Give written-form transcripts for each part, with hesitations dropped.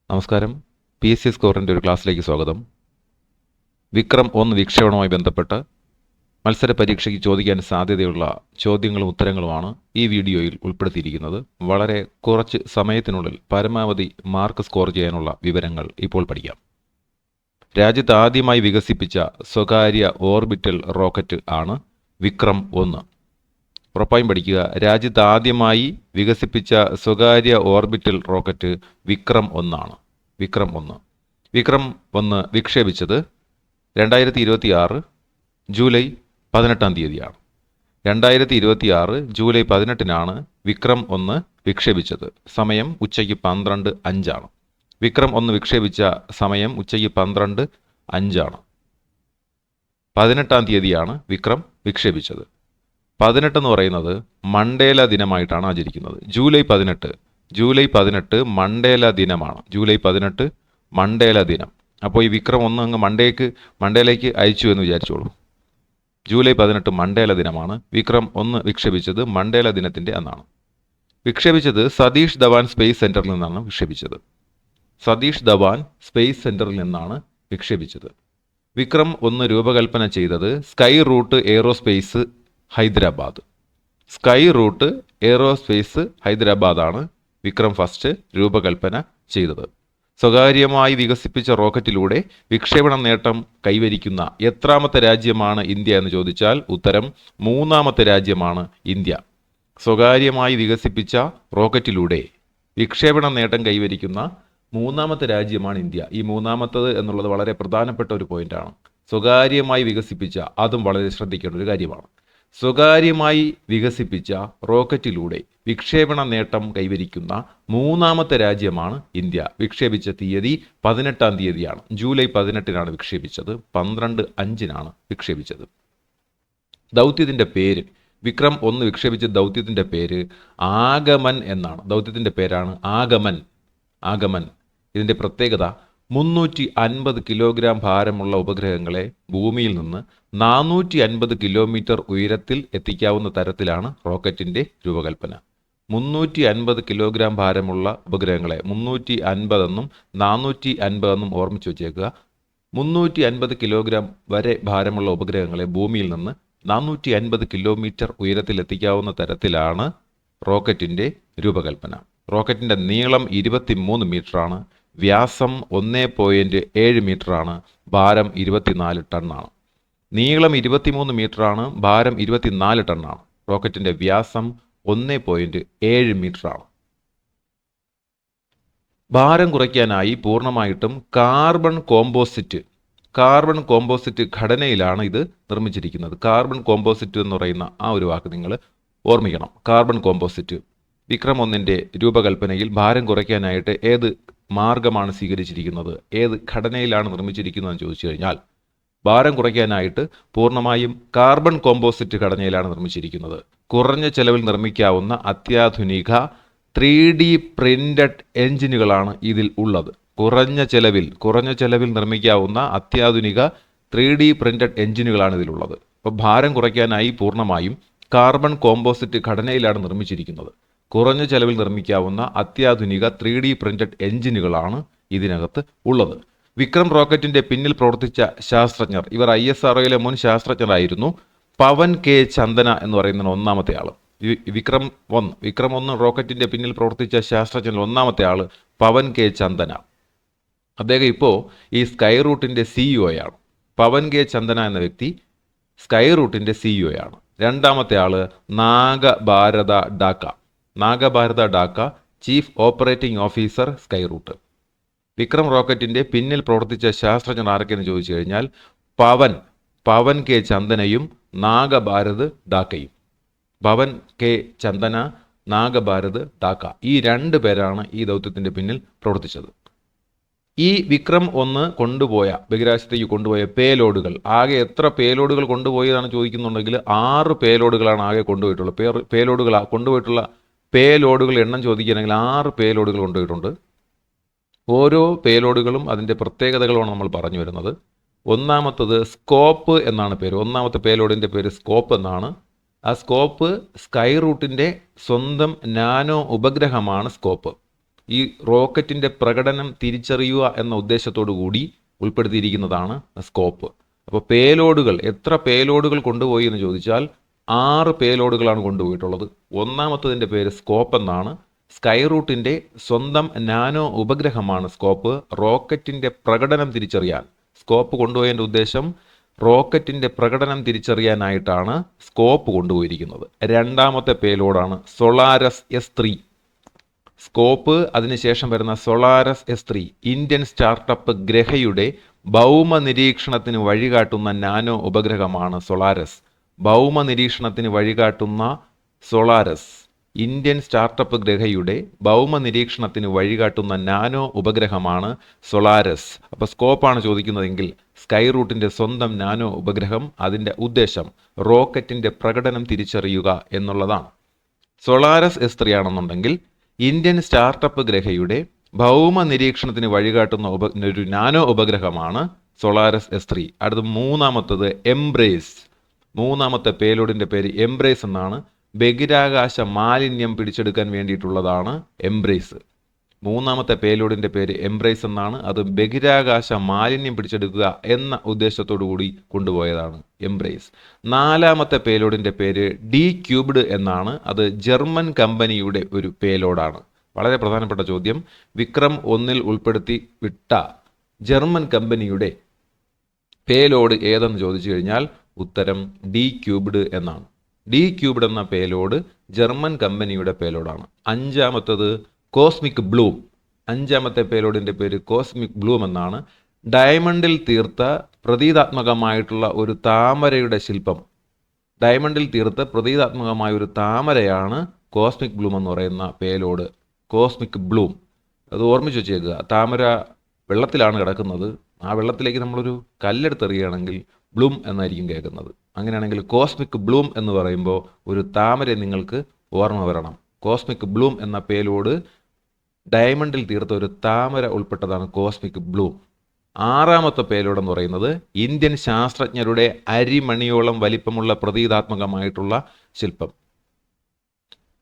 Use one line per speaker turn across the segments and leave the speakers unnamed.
നമസ്കാരം. P S C സ്കോറിൻ്റെ ഒരു ക്ലാസ്സിലേക്ക് സ്വാഗതം. വിക്രം 1 വിക്ഷേപണവുമായി ബന്ധപ്പെട്ട് മത്സര പരീക്ഷയ്ക്ക് ചോദിക്കാൻ സാധ്യതയുള്ള ചോദ്യങ്ങളും ഉത്തരങ്ങളുമാണ് ഈ വീഡിയോയിൽ ഉൾപ്പെടുത്തിയിരിക്കുന്നത്. വളരെ കുറച്ച് സമയത്തിനുള്ളിൽ പരമാവധി മാർക്ക് സ്കോർ ചെയ്യാനുള്ള വിവരങ്ങൾ ഇപ്പോൾ പഠിക്കാം. രാജ്യത്ത് ആദ്യമായി വികസിപ്പിച്ച സ്വകാര്യ ഓർബിറ്റൽ റോക്കറ്റ് ആണ് വിക്രം 1. ഉറപ്പായും പഠിക്കുക. രാജ്യത്ത് ആദ്യമായി വികസിപ്പിച്ച സ്വകാര്യ ഓർബിറ്റൽ റോക്കറ്റ് വിക്രം 1 ആണ്. വിക്രം 1 വിക്ഷേപിച്ചത് 2026 ജൂലൈ 18-ാം തീയതിയാണ്. 2026 ജൂലൈ 18-നാണ് വിക്രം 1 വിക്ഷേപിച്ചത്. സമയം ഉച്ചയ്ക്ക് 12:05 ആണ്. വിക്രം 1 വിക്ഷേപിച്ച സമയം ഉച്ചയ്ക്ക് 12:05 ആണ്. 18-ാം തീയതിയാണ് വിക്രം വിക്ഷേപിച്ചത്. 18 എന്ന് പറയുന്നത് മണ്ടേല ദിനമായിട്ടാണ് ആചരിക്കുന്നത്. ജൂലൈ 18 മണ്ടേല ദിനമാണ്. ജൂലൈ 18 മണ്ടേല ദിനം. അപ്പോൾ ഈ വിക്രം 1 അങ്ങ് മണ്ടേലയ്ക്ക് അയച്ചു എന്ന് വിചാരിച്ചോളൂ. ജൂലൈ 18 മണ്ടേല ദിനമാണ്. വിക്രം 1 വിക്ഷേപിച്ചത് മണ്ടേല ദിനത്തിൻ്റെ അന്നാണ്. വിക്ഷേപിച്ചത് സതീഷ് ധവാൻ സ്പേസ് സെൻറ്ററിൽ നിന്നാണ് വിക്ഷേപിച്ചത്. സതീഷ് ധവാൻ സ്പേസ് സെൻറ്ററിൽ നിന്നാണ് വിക്ഷേപിച്ചത്. വിക്രം 1 രൂപകൽപ്പന ചെയ്തത് Skyroot Aerospace Hyderabad. Skyroot Aerospace ഹൈദരാബാദാണ് വിക്രം ഫസ്റ്റ് രൂപകൽപ്പന ചെയ്തത്. സ്വകാര്യമായി വികസിപ്പിച്ച റോക്കറ്റിലൂടെ വിക്ഷേപണ നേട്ടം കൈവരിക്കുന്ന എത്രാമത്തെ രാജ്യമാണ് ഇന്ത്യ എന്ന് ചോദിച്ചാൽ ഉത്തരം 3-ാമത്തെ രാജ്യമാണ് ഇന്ത്യ. സ്വകാര്യമായി വികസിപ്പിച്ച റോക്കറ്റിലൂടെ വിക്ഷേപണ നേട്ടം കൈവരിക്കുന്ന 3-ാമത്തെ രാജ്യമാണ് ഇന്ത്യ. ഈ 3-ാമത്തത് എന്നുള്ളത് വളരെ പ്രധാനപ്പെട്ട ഒരു പോയിന്റാണ്. സ്വകാര്യമായി വികസിപ്പിച്ച, അതും വളരെ ശ്രദ്ധിക്കേണ്ട ഒരു കാര്യമാണ്. സ്വകാര്യമായി വികസിപ്പിച്ച റോക്കറ്റിലൂടെ വിക്ഷേപണ നേട്ടം കൈവരിക്കുന്ന 3-ാമത്തെ രാജ്യമാണ് ഇന്ത്യ. വിക്ഷേപിച്ച തീയതി 18-ാം തീയതിയാണ്. ജൂലൈ 18-നാണ് വിക്ഷേപിച്ചത്. 12:05-നാണ് വിക്ഷേപിച്ചത്. ദൗത്യത്തിൻ്റെ പേര്, വിക്രം 1 വിക്ഷേപിച്ച ദൗത്യത്തിൻ്റെ പേര് ആഗമൻ എന്നാണ്. ദൗത്യത്തിൻ്റെ പേരാണ് ആഗമൻ. ഇതിൻ്റെ പ്രത്യേകത 350 കിലോഗ്രാം ഭാരമുള്ള ഉപഗ്രഹങ്ങളെ ഭൂമിയിൽ നിന്ന് 450 കിലോമീറ്റർ ഉയരത്തിൽ എത്തിക്കാവുന്ന തരത്തിലാണ് റോക്കറ്റിൻ്റെ രൂപകൽപ്പന. 350 കിലോഗ്രാം ഭാരമുള്ള ഉപഗ്രഹങ്ങളെ 350 എന്നും 450 എന്നും ഓർമ്മിച്ച് വെച്ചേക്കുക. 350 കിലോഗ്രാം വരെ ഭാരമുള്ള ഉപഗ്രഹങ്ങളെ ഭൂമിയിൽ നിന്ന് 450 കിലോമീറ്റർ ഉയരത്തിൽ എത്തിക്കാവുന്ന തരത്തിലാണ് റോക്കറ്റിൻ്റെ രൂപകൽപ്പന. റോക്കറ്റിൻ്റെ നീളം 23 മീറ്ററാണ്. വ്യാസം 1.7 മീറ്ററാണ്. ഭാരം 24 ടണ്ണാണ്. നീളം 23 മീറ്ററാണ്. ഭാരം 24 ടണ്ണാണ്. റോക്കറ്റിൻ്റെ വ്യാസം 1.7 മീറ്ററാണ്. ഭാരം കുറയ്ക്കാനായി പൂർണ്ണമായിട്ടും കാർബൺ കോമ്പോസിറ്റ് ഘടനയിലാണ് ഇത് നിർമ്മിച്ചിരിക്കുന്നത്. കാർബൺ കോമ്പോസിറ്റ് എന്ന് പറയുന്ന ആ ഒരു വാക്ക് നിങ്ങൾ ഓർമ്മിക്കണം. Carbon composite. വിക്രം 1 രൂപകൽപ്പനയിൽ ഭാരം കുറയ്ക്കാനായിട്ട് ഏത് മാർഗമാണ് സ്വീകരിച്ചിരിക്കുന്നത്, ഏത് ഘടനയിലാണ് നിർമ്മിച്ചിരിക്കുന്നതെന്ന് ചോദിച്ചു കഴിഞ്ഞാൽ ഭാരം കുറയ്ക്കാനായിട്ട് പൂർണ്ണമായും കാർബൺ കോമ്പോസിറ്റ് ഘടനയിലാണ് നിർമ്മിച്ചിരിക്കുന്നത്. കുറഞ്ഞ ചെലവിൽ നിർമ്മിക്കാവുന്ന അത്യാധുനിക 3D പ്രിന്റഡ് എഞ്ചിനുകളാണ് ഇതിൽ ഉള്ളത്. കുറഞ്ഞ ചെലവിൽ നിർമ്മിക്കാവുന്ന അത്യാധുനിക 3D പ്രിന്റഡ് എഞ്ചിനുകളാണ് ഇതിലുള്ളത്. അപ്പോൾ ഭാരം കുറയ്ക്കാനായി പൂർണ്ണമായും കാർബൺ കോമ്പോസിറ്റ് ഘടനയിലാണ് നിർമ്മിച്ചിരിക്കുന്നത്. കുറഞ്ഞ ചെലവിൽ നിർമ്മിക്കാവുന്ന അത്യാധുനിക 3D പ്രിന്റഡ് എഞ്ചിനുകളാണ് ഇതിനകത്ത് ഉള്ളത്. വിക്രം റോക്കറ്റിന്റെ പിന്നിൽ പ്രവർത്തിച്ച ശാസ്ത്രജ്ഞർ, ഇവർ ISROയിലെ മുൻ ശാസ്ത്രജ്ഞരായിരുന്നു. പവൻ കെ ചന്ദന എന്ന് പറയുന്ന 1-ാമത്തെ ആൾ. വിക്രം 1 റോക്കറ്റിന്റെ പിന്നിൽ പ്രവർത്തിച്ച ശാസ്ത്രജ്ഞൻ 1-ാമത്തെ ആൾ പവൻ കെ ചന്ദന. അദ്ദേഹം ഇപ്പോൾ ഈ സ്കൈ റൂട്ടിന്റെ CEO ആണ്. പവൻ കെ ചന്ദന എന്ന വ്യക്തി സ്കൈ റൂട്ടിന്റെ CEO ആണ്. 2-ാമത്തെ ആള് Nagabharath Daka, chief operating officer, Skyroot. Vikram റോക്കറ്റിന്റെ പിന്നിൽ പ്രവർത്തിച്ച ശാസ്ത്രജ്ഞർ ആരൊക്കെയെന്ന് ചോദിച്ചു കഴിഞ്ഞാൽ പവൻ കെ ചന്ദനയും നാഗഭാരത് ഡാക്കയും. പവൻ കെ ചന്ദന, നാഗഭാരത് ഡാക്ക, ഈ 2 പേരാണ് ഈ ദൗത്യത്തിന്റെ പിന്നിൽ പ്രവർത്തിച്ചത്. ഈ വിക്രം 1 ബഹിരാകാശത്തേക്ക് കൊണ്ടുപോയ പേലോഡുകൾ, ആകെ എത്ര പേലോഡുകൾ കൊണ്ടുപോയതാണ് ചോദിക്കുന്നുണ്ടെങ്കിൽ 6 പേലോഡുകളാണ് ആകെ കൊണ്ടുപോയിട്ടുള്ള പേലോഡുകൾ എണ്ണം ചോദിക്കുകയാണെങ്കിൽ 6 പേലോഡുകൾ കൊണ്ടുപോയിട്ടുണ്ട്. ഓരോ പേലോഡുകളും അതിൻ്റെ പ്രത്യേകതകളുമാണ് നമ്മൾ പറഞ്ഞു വരുന്നത്. 1-ാമത്തത് സ്കോപ്പ് എന്നാണ് പേര്. 1-ാമത്തെ പേലോഡിൻ്റെ പേര് സ്കോപ്പ് എന്നാണ്. ആ സ്കോപ്പ് സ്കൈ റൂട്ടിൻ്റെ സ്വന്തം നാനോ ഉപഗ്രഹമാണ് സ്കോപ്പ്. ഈ റോക്കറ്റിൻ്റെ പ്രകടനം തിരിച്ചറിയുക എന്ന ഉദ്ദേശത്തോടു കൂടി ഉൾപ്പെടുത്തിയിരിക്കുന്നതാണ് സ്കോപ്പ്. അപ്പോൾ പേലോഡുകൾ, എത്ര പേലോഡുകൾ കൊണ്ടുപോയി എന്ന് ചോദിച്ചാൽ 6 പേലോഡുകളാണ് കൊണ്ടുപോയിട്ടുള്ളത്. ഒന്നാമത്തതിൻ്റെ പേര് സ്കോപ്പ് എന്നാണ്. സ്കൈ റൂട്ടിൻ്റെ സ്വന്തം നാനോ ഉപഗ്രഹമാണ് സ്കോപ്പ്. റോക്കറ്റിൻ്റെ പ്രകടനം തിരിച്ചറിയാൻ സ്കോപ്പ് കൊണ്ടുപോയതിൻ്റെ ഉദ്ദേശം റോക്കറ്റിൻ്റെ പ്രകടനം തിരിച്ചറിയാനായിട്ടാണ് സ്കോപ്പ് കൊണ്ടുപോയിരിക്കുന്നത്. രണ്ടാമത്തെ പേലോഡാണ് സൊളാരസ് S3. സ്കോപ്പ് അതിനുശേഷം വരുന്ന സൊളാരസ് S3 ഇന്ത്യൻ സ്റ്റാർട്ടപ്പ് ഗ്രഹയുടെ ഭൗമ നിരീക്ഷണത്തിന് വഴികാട്ടുന്ന നാനോ ഉപഗ്രഹമാണ് സൊളാരസ്. ഭൗമ നിരീക്ഷണത്തിന് വഴികാട്ടുന്ന സൊളാരസ്, ഇന്ത്യൻ സ്റ്റാർട്ടപ്പ് ഗ്രഹയുടെ ഭൗമ നിരീക്ഷണത്തിന് വഴികാട്ടുന്ന നാനോ ഉപഗ്രഹമാണ് സൊളാരസ്. അപ്പോൾ സ്കോപ്പാണ് ചോദിക്കുന്നതെങ്കിൽ സ്കൈ റൂട്ടിൻ്റെ സ്വന്തം നാനോ ഉപഗ്രഹം, അതിൻ്റെ ഉദ്ദേശം റോക്കറ്റിൻ്റെ പ്രകടനം തിരിച്ചറിയുക എന്നുള്ളതാണ്. സൊളാരസ് S3 ആണെന്നുണ്ടെങ്കിൽ ഇന്ത്യൻ സ്റ്റാർട്ടപ്പ് ഗ്രഹയുടെ ഭൗമ നിരീക്ഷണത്തിന് വഴികാട്ടുന്ന ഒരു നാനോ ഉപഗ്രഹമാണ് സൊളാരസ് S3. അടുത്ത മൂന്നാമത്തത് എംബ്രേസ്. മൂന്നാമത്തെ പേലോഡിൻ്റെ പേര് എംബ്രേസ് എന്നാണ്. ബഹിരാകാശ മാലിന്യം പിടിച്ചെടുക്കാൻ വേണ്ടിയിട്ടുള്ളതാണ് എംബ്രേസ്. മൂന്നാമത്തെ പേലോഡിൻ്റെ പേര് എംബ്രേസ് എന്നാണ്. അത് ബഹിരാകാശ മാലിന്യം പിടിച്ചെടുക്കുക എന്ന ഉദ്ദേശത്തോടു കൂടി കൊണ്ടുപോയതാണ് എംബ്രേസ്. നാലാമത്തെ പേലോഡിൻ്റെ പേര് D³ എന്നാണ്. അത് ജർമ്മൻ കമ്പനിയുടെ ഒരു പേലോഡാണ്. വളരെ പ്രധാനപ്പെട്ട ചോദ്യം. വിക്രം 1 ഉൾപ്പെടുത്തി വിട്ട ജർമ്മൻ കമ്പനിയുടെ പേലോഡ് ഏതെന്ന് ചോദിച്ചു കഴിഞ്ഞാൽ ഉത്തരം D³ എന്നാണ്. D³ എന്ന പേലോഡ് ജർമ്മൻ കമ്പനിയുടെ പേലോഡാണ്. അഞ്ചാമത്തത് കോസ്മിക് ബ്ലൂം. അഞ്ചാമത്തെ പേലോഡിൻ്റെ പേര് കോസ്മിക് ബ്ലൂം എന്നാണ്. ഡയമണ്ടിൽ തീർത്ത പ്രതീകാത്മകമായിട്ടുള്ള ഒരു താമരയുടെ ശില്പം, ഡയമണ്ടിൽ തീർത്ത പ്രതീകാത്മകമായ ഒരു താമരയാണ് കോസ്മിക് ബ്ലൂം എന്ന് പറയുന്ന പേലോഡ്. കോസ്മിക് ബ്ലൂം അത് ഓർമ്മിച്ച് വെച്ചേക്കുക. താമര വെള്ളത്തിലാണ് കിടക്കുന്നത്. ആ വെള്ളത്തിലേക്ക് നമ്മളൊരു കല്ലെടുത്തെറിയുകയാണെങ്കിൽ ബ്ലൂം എന്നായിരിക്കും കേൾക്കുന്നത്. അങ്ങനെയാണെങ്കിൽ കോസ്മിക് ബ്ലൂം എന്ന് പറയുമ്പോൾ ഒരു താമര നിങ്ങൾക്ക് ഓർമ്മ വരണം. കോസ്മിക് ബ്ലൂം എന്ന പേലോഡ് ഡയമണ്ടിൽ തീർത്ത ഒരു താമര ഉൾപ്പെട്ടതാണ് കോസ്മിക് ബ്ലൂം. ആറാമത്തെ പേലോഡ് എന്ന് പറയുന്നത് ഇന്ത്യൻ ശാസ്ത്രജ്ഞരുടെ അരിമണിയോളം വലിപ്പമുള്ള പ്രതീകാത്മകമായിട്ടുള്ള ശില്പം.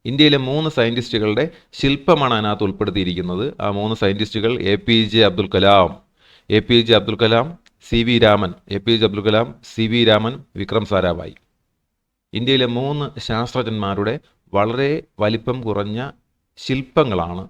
ഇന്ത്യയിലെ 3 സയൻറ്റിസ്റ്റുകളുടെ ശില്പമാണ് അതിനകത്ത് ഉൾപ്പെടുത്തിയിരിക്കുന്നത്. ആ 3 സയൻറ്റിസ്റ്റുകൾ APJ Abdul Kalam, CV Raman, APJ Abdul Kalam, CV Raman, Vikram Sarabhai. ഇന്ത്യയിലെ 3 ശാസ്ത്രജ്ഞന്മാരുടെ വളരെ വലിപ്പം കുറഞ്ഞ ശില്പങ്ങളാണ്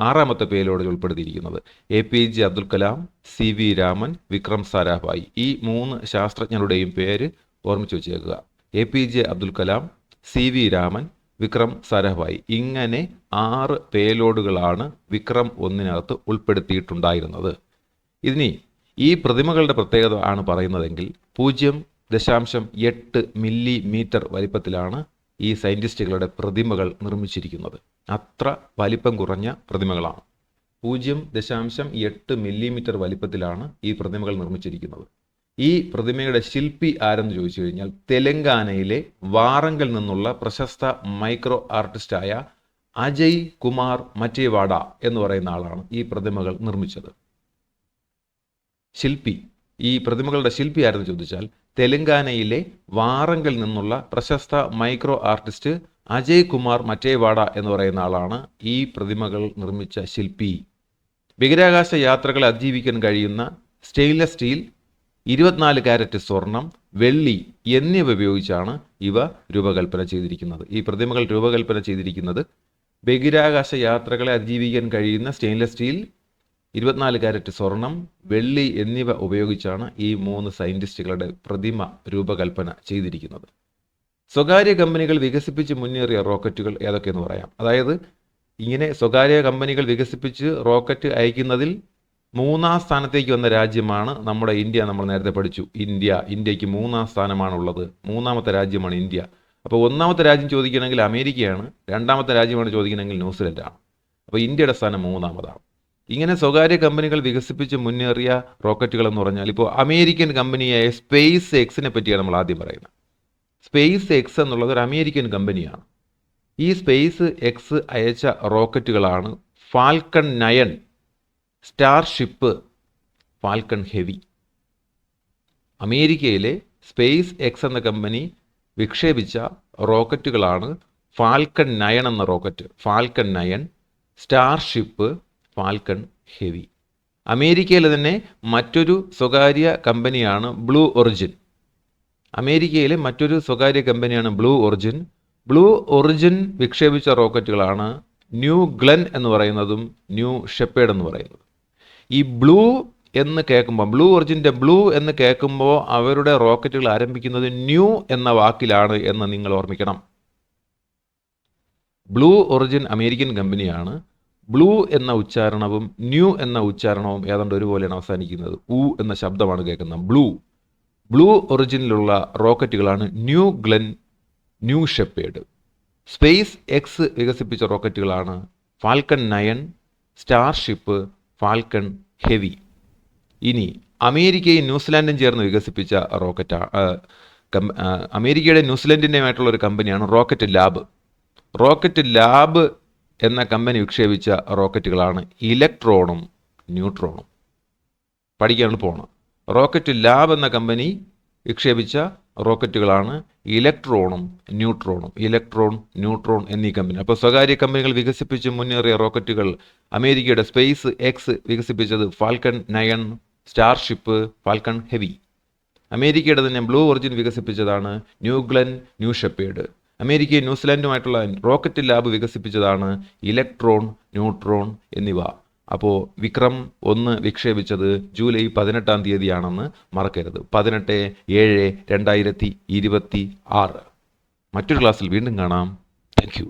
ആറാമത്തെ പേലോഡിൽ ഉൾപ്പെടുത്തിയിരിക്കുന്നത്. APJ Abdul Kalam, CV Raman, Vikram Sarabhai. ഈ 3 ശാസ്ത്രജ്ഞരുടെയും പേര് ഓർമ്മിച്ച് വെച്ചേക്കുക. APJ Abdul Kalam, CV Raman, Vikram Sarabhai. ഇങ്ങനെ 6 പേലോഡുകളാണ് വിക്രം 1 ഉൾപ്പെടുത്തിയിട്ടുണ്ടായിരുന്നത്. ഇനി ഈ പ്രതിമകളുടെ പ്രത്യേകത ആണ് പറയുന്നതെങ്കിൽ 0.8 മില്ലിമീറ്റർ വലിപ്പത്തിലാണ് ഈ സയൻറ്റിസ്റ്റുകളുടെ പ്രതിമകൾ നിർമ്മിച്ചിരിക്കുന്നത്. അത്ര വലിപ്പം കുറഞ്ഞ പ്രതിമകളാണ്. 0.8 മില്ലിമീറ്റർ വലിപ്പത്തിലാണ് ഈ പ്രതിമകൾ നിർമ്മിച്ചിരിക്കുന്നത്. ഈ പ്രതിമയുടെ ശില്പി ആരെന്ന് ചോദിച്ചു കഴിഞ്ഞാൽ തെലങ്കാനയിലെ വാറങ്കൽ നിന്നുള്ള പ്രശസ്ത മൈക്രോ ആർട്ടിസ്റ്റായ അജയ് കുമാർ മറ്റേവാഡ എന്ന് പറയുന്ന ആളാണ് ഈ പ്രതിമകൾ നിർമ്മിച്ചത്. ശില്പി, ഈ പ്രതിമകളുടെ ശില്പി ആരെന്ന് ചോദിച്ചാൽ തെലങ്കാനയിലെ വാറങ്കൽ നിന്നുള്ള പ്രശസ്ത മൈക്രോ ആർട്ടിസ്റ്റ് അജയ് കുമാർ മറ്റേവാഡ എന്ന് പറയുന്ന ആളാണ് ഈ പ്രതിമകൾ നിർമ്മിച്ച ശില്പി. ബഹിരാകാശ യാത്രകളെ അതിജീവിക്കാൻ കഴിയുന്ന സ്റ്റെയിൻലെസ് സ്റ്റീൽ, 24 കാരറ്റ് സ്വർണം, വെള്ളി എന്നിവ ഉപയോഗിച്ചാണ് ഇവ രൂപകൽപ്പന ചെയ്തിരിക്കുന്നത്. ഈ പ്രതിമകൾ രൂപകൽപ്പന ചെയ്തിരിക്കുന്നത് ബഹിരാകാശ യാത്രകളെ അതിജീവിക്കാൻ കഴിയുന്ന സ്റ്റെയിൻലെസ് സ്റ്റീൽ, 24 കാരറ്റ് സ്വർണം, വെള്ളി എന്നിവ ഉപയോഗിച്ചാണ് ഈ 3 സയൻറ്റിസ്റ്റുകളുടെ പ്രതിമ രൂപകൽപ്പന ചെയ്തിരിക്കുന്നത്. സ്വകാര്യ കമ്പനികൾ വികസിപ്പിച്ച് മുന്നേറിയ റോക്കറ്റുകൾ ഏതൊക്കെയെന്ന് പറയാം. അതായത് ഇങ്ങനെ സ്വകാര്യ കമ്പനികൾ വികസിപ്പിച്ച് റോക്കറ്റ് അയക്കുന്നതിൽ 3-ാം സ്ഥാനത്തേക്ക് വന്ന രാജ്യമാണ് നമ്മുടെ ഇന്ത്യ. നമ്മൾ നേരത്തെ പഠിച്ചു, ഇന്ത്യക്ക് 3-ാം സ്ഥാനമാണുള്ളത്. 3-ാമത്തെ രാജ്യമാണ് ഇന്ത്യ. അപ്പോൾ 1-ാമത്തെ രാജ്യം ചോദിക്കണമെങ്കിൽ അമേരിക്കയാണ്, 2-ാമത്തെ രാജ്യമാണ് ചോദിക്കണമെങ്കിൽ ന്യൂസിലൻഡാണ്. അപ്പോൾ ഇന്ത്യയുടെ സ്ഥാനം 3-ാമതാണ്. ഇങ്ങനെ സ്വകാര്യ കമ്പനികൾ വികസിപ്പിച്ച് മുന്നേറിയ റോക്കറ്റുകൾ എന്ന് പറഞ്ഞാൽ ഇപ്പോൾ അമേരിക്കൻ കമ്പനിയായ സ്പേസ് എക്സിനെ പറ്റിയാണ് നമ്മൾ ആദ്യം പറയുന്നത്. സ്പേസ് എക്സ് എന്നുള്ളത് ഒരു അമേരിക്കൻ കമ്പനിയാണ്. ഈ സ്പേസ് എക്സ് അയച്ച റോക്കറ്റുകളാണ് ഫാൽക്കൺ 9, സ്റ്റാർഷിപ്പ്, ഫാൽക്കൺ ഹെവി. അമേരിക്കയിലെ സ്പേസ് എക്സ് എന്ന കമ്പനി വിക്ഷേപിച്ച റോക്കറ്റുകളാണ് ഫാൽക്കൺ 9 എന്ന rocket, falcon 9, Starship, Falcon heavy. അമേരിക്കയിലെ തന്നെ മറ്റൊരു സ്വകാര്യ കമ്പനിയാണ് ബ്ലൂ ഒറിജിൻ. അമേരിക്കയിലെ മറ്റൊരു സ്വകാര്യ കമ്പനിയാണ് ബ്ലൂ ഒറിജിൻ. ബ്ലൂ ഒറിജിൻ വിക്ഷേപിച്ച റോക്കറ്റുകളാണ് ന്യൂ ഗ്ലെൻ എന്ന് പറയുന്നതും ന്യൂ ഷെപ്പേർഡ് എന്ന് പറയുന്നതും. ഈ ബ്ലൂ എന്ന് കേൾക്കുമ്പോൾ, ബ്ലൂ ഒറിജിൻ്റെ ബ്ലൂ എന്ന് കേൾക്കുമ്പോൾ അവരുടെ റോക്കറ്റുകൾ ആരംഭിക്കുന്നത് ന്യൂ എന്ന വാക്കിലാണ് എന്ന് നിങ്ങൾ ഓർമ്മിക്കണം. ബ്ലൂ ഒറിജിൻ അമേരിക്കൻ കമ്പനിയാണ്. ബ്ലൂ എന്ന ഉച്ചാരണവും ന്യൂ എന്ന ഉച്ചാരണവും ഏതാണ്ട് ഒരുപോലെയാണ് അവസാനിക്കുന്നത്. ഊ എന്ന ശബ്ദമാണ് കേൾക്കുന്നത്. ബ്ലൂ ഒറിജിനിലുള്ള റോക്കറ്റുകളാണ് New Glenn, New Shepard. SpaceX വികസിപ്പിച്ച റോക്കറ്റുകളാണ് ഫാൽക്കൺ 9, സ്റ്റാർഷിപ്പ്, ഫാൽക്കൺ ഹെവി. ഇനി അമേരിക്കയും ന്യൂസിലാൻഡും ചേർന്ന് വികസിപ്പിച്ച അമേരിക്കയുടെ ന്യൂസിലൻഡിൻ്റെയുമായിട്ടുള്ള ഒരു കമ്പനിയാണ് റോക്കറ്റ് ലാബ്. റോക്കറ്റ് ലാബ് എന്ന കമ്പനി വിക്ഷേപിച്ച റോക്കറ്റുകളാണ് ഇലക്ട്രോണും ന്യൂട്രോണും. പഠിക്കാൻ പോകണം. റോക്കറ്റ് ലാബ് എന്ന കമ്പനി വിക്ഷേപിച്ച റോക്കറ്റുകളാണ് ഇലക്ട്രോണും ന്യൂട്രോണും. ഇലക്ട്രോൺ, ന്യൂട്രോൺ എന്നീ കമ്പനി. അപ്പോൾ സ്വകാര്യ കമ്പനികൾ വികസിപ്പിച്ച് മുന്നേറിയ റോക്കറ്റുകൾ: അമേരിക്കയുടെ സ്പേസ് എക്സ് വികസിപ്പിച്ചത് ഫാൽക്കൺ 9, സ്റ്റാർഷിപ്പ്, ഫാൽക്കൺ ഹെവി. അമേരിക്കയുടെ തന്നെ ബ്ലൂ ഒറിജിൻ വികസിപ്പിച്ചതാണ് ന്യൂ ഗ്ലെൻ, ന്യൂ ഷെപ്പേർഡ്. അമേരിക്കയും ന്യൂസിലാൻഡുമായിട്ടുള്ള റോക്കറ്റ് ലാബ് വികസിപ്പിച്ചതാണ് ഇലക്ട്രോൺ, ന്യൂട്രോൺ എന്നിവ. അപ്പോൾ വിക്രം 1 വിക്ഷേപിച്ചത് ജൂലൈ 18-ാം തീയതിയാണെന്ന് മറക്കരുത്. 18/7/2026. മറ്റൊരു ക്ലാസ്സിൽ വീണ്ടും കാണാം. Thank you.